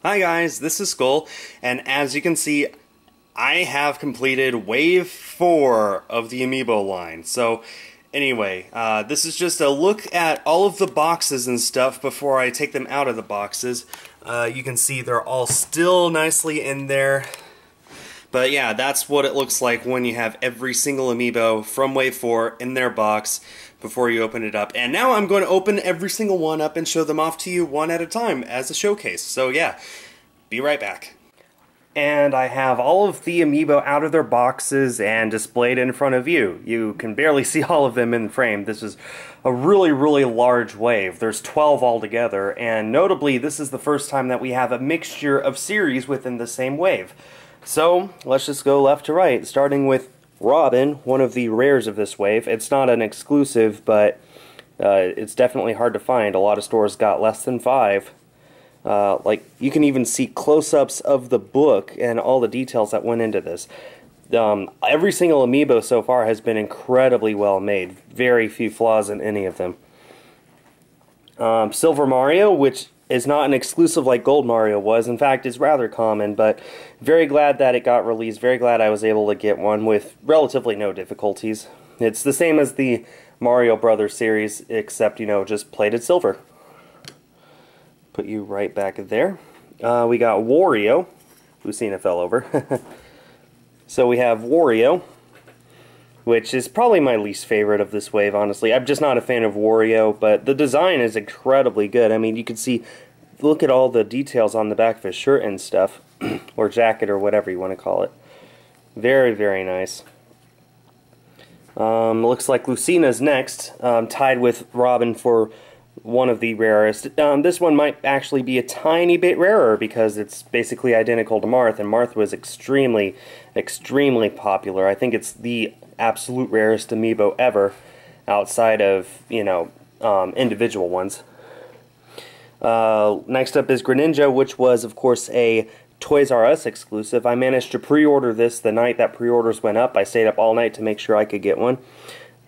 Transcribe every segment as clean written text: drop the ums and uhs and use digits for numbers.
Hi guys, this is Skull, and as you can see, I have completed Wave 4 of the Amiibo line. So, anyway, this is just a look at all of the boxes and stuff before I take them out of the boxes. You can see they're all still nicely in there. But yeah, that's what it looks like when you have every single Amiibo from Wave 4 in their box before you open it up. And now I'm going to open every single one up and show them off to you one at a time as a showcase. So yeah, be right back. And I have all of the Amiibo out of their boxes and displayed in front of you. You can barely see all of them in the frame. This is a really, really large wave. There's 12 altogether, and notably this is the first time that we have a mixture of series within the same wave. So, let's just go left to right, starting with Robin, one of the rares of this wave. It's not an exclusive, but it's definitely hard to find. A lot of stores got less than 5. Like, you can even see close-ups of the book and all the details that went into this. Every single Amiibo so far has been incredibly well made. Very few flaws in any of them. Silver Mario, which is not an exclusive like Gold Mario was. In fact, it's rather common, but very glad that it got released. Very glad I was able to get one with relatively no difficulties. It's the same as the Mario Brothers series, except, you know, just plated silver. Put you right back there. We got Wario. Lucina fell over. So we have Wario, which is probably my least favorite of this wave, honestly. I'm just not a fan of Wario, but the design is incredibly good. I mean, you can see, look at all the details on the back of his shirt and stuff, or jacket, or whatever you want to call it. Very, very nice. Looks like Lucina's next, tied with Robin for one of the rarest. This one might actually be a tiny bit rarer because it's basically identical to Marth, and Marth was extremely, extremely popular. I think it's the absolute rarest Amiibo ever, outside of, you know, individual ones. Next up is Greninja, which was, of course, a Toys R Us exclusive. I managed to pre-order this the night that pre-orders went up. I stayed up all night to make sure I could get one.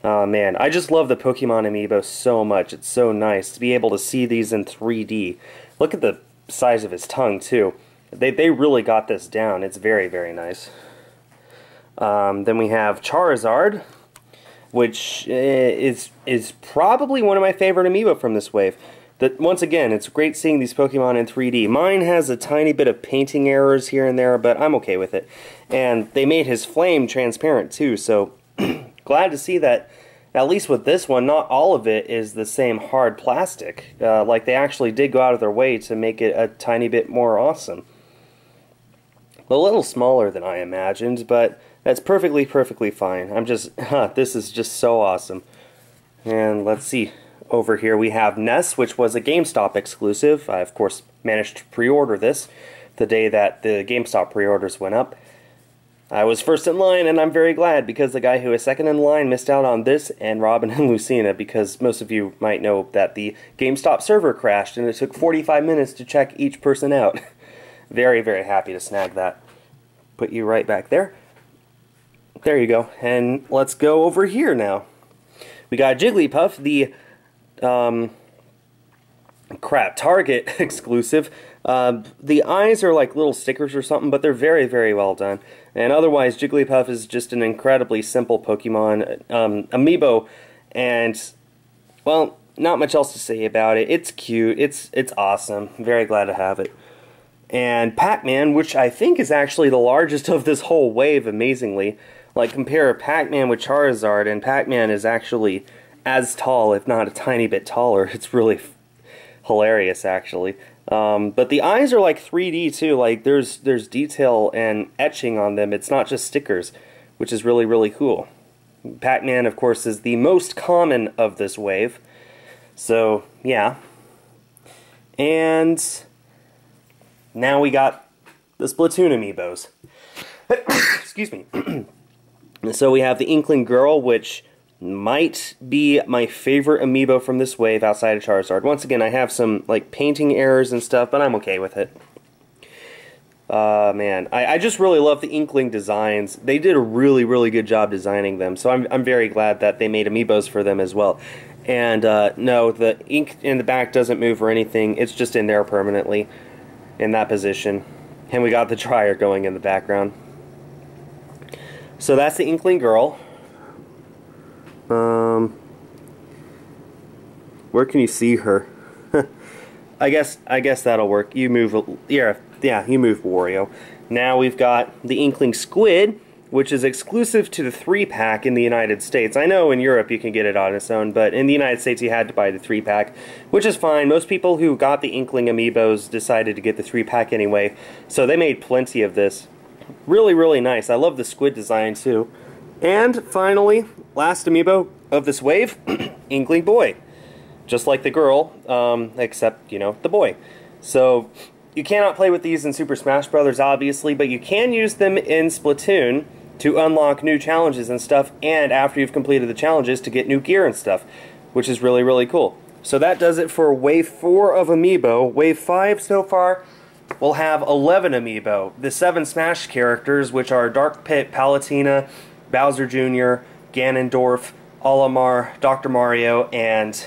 Man, I just love the Pokemon Amiibo so much. It's so nice to be able to see these in 3D. Look at the size of his tongue, too. They really got this down. It's very, very nice. Then we have Charizard, which is probably one of my favorite Amiibo from this wave. Once again, it's great seeing these Pokemon in 3D. Mine has a tiny bit of painting errors here and there, but I'm okay with it. And they made his flame transparent too, so glad to see that, at least with this one, not all of it is the same hard plastic. Like, they actually did go out of their way to make it a tiny bit more awesome. A little smaller than I imagined, but that's perfectly fine. I'm just, this is just so awesome. And let's see, over here we have Ness, which was a GameStop exclusive. I, of course, managed to pre-order this the day that the GameStop pre-orders went up. I was first in line, and I'm very glad, because the guy who was second in line missed out on this and Robin and Lucina, because most of you might know that the GameStop server crashed, and it took 45 minutes to check each person out. Very, very happy to snag that. Put you right back there. There you go. And let's go over here now. We got Jigglypuff, the Target exclusive. The eyes are like little stickers or something, but they're very, very well done. And otherwise, Jigglypuff is just an incredibly simple Pokemon Amiibo, and, well, not much else to say about it. It's cute. It's awesome. Very glad to have it. And Pac-Man, which I think is actually the largest of this whole wave, amazingly. Like, compare Pac-Man with Charizard, and Pac-Man is actually as tall, if not a tiny bit taller. It's really hilarious, actually. But the eyes are like 3D too. Like, there's detail and etching on them. It's not just stickers, which is really, really cool. Pac-Man, of course, is the most common of this wave. So, yeah. And now we got the Splatoon Amiibos. Excuse me. So we have the Inkling Girl, which might be my favorite Amiibo from this wave outside of Charizard. Once again, I have some like painting errors and stuff, but I'm okay with it. Man, I just really love the Inkling designs. They did a really, really good job designing them, so I'm very glad that they made Amiibos for them as well. And no, the ink in the back doesn't move or anything. It's just in there permanently in that position. And we got the dryer going in the background. So that's the Inkling girl. Where can you see her? I guess that'll work. You move, yeah, you move Wario. Now we've got the Inkling Squid, which is exclusive to the 3-pack in the United States. I know in Europe you can get it on its own, but in the United States you had to buy the 3-pack, which is fine. Most people who got the Inkling Amiibos decided to get the 3-pack anyway, so they made plenty of this. Really, really nice. I love the squid design too. And finally, last Amiibo of this wave, Inkling Boy. Just like the girl, except, you know, the boy. So, you cannot play with these in Super Smash Bros. Obviously, but you can use them in Splatoon to unlock new challenges and stuff, and after you've completed the challenges to get new gear and stuff, which is really, really cool. So that does it for Wave 4 of Amiibo. Wave 5 so far will have 11 Amiibo. The 7 Smash characters, which are Dark Pit, Palutena, Bowser Jr., Ganondorf, Olimar, Dr. Mario, and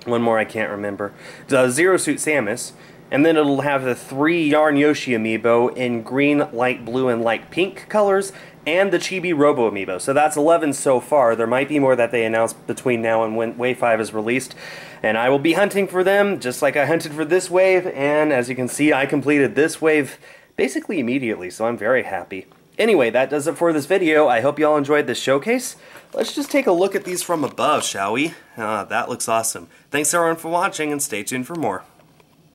one more I can't remember. Zero Suit Samus. And then it'll have the 3 Yarn Yoshi Amiibo in green, light blue, and light pink colors, and the Chibi Robo Amiibo. So that's 11 so far. There might be more that they announce between now and when Wave 5 is released. And I will be hunting for them, just like I hunted for this wave. And as you can see, I completed this wave basically immediately, so I'm very happy. Anyway, that does it for this video. I hope you all enjoyed this showcase. Let's just take a look at these from above, shall we? That looks awesome. Thanks everyone for watching, and stay tuned for more.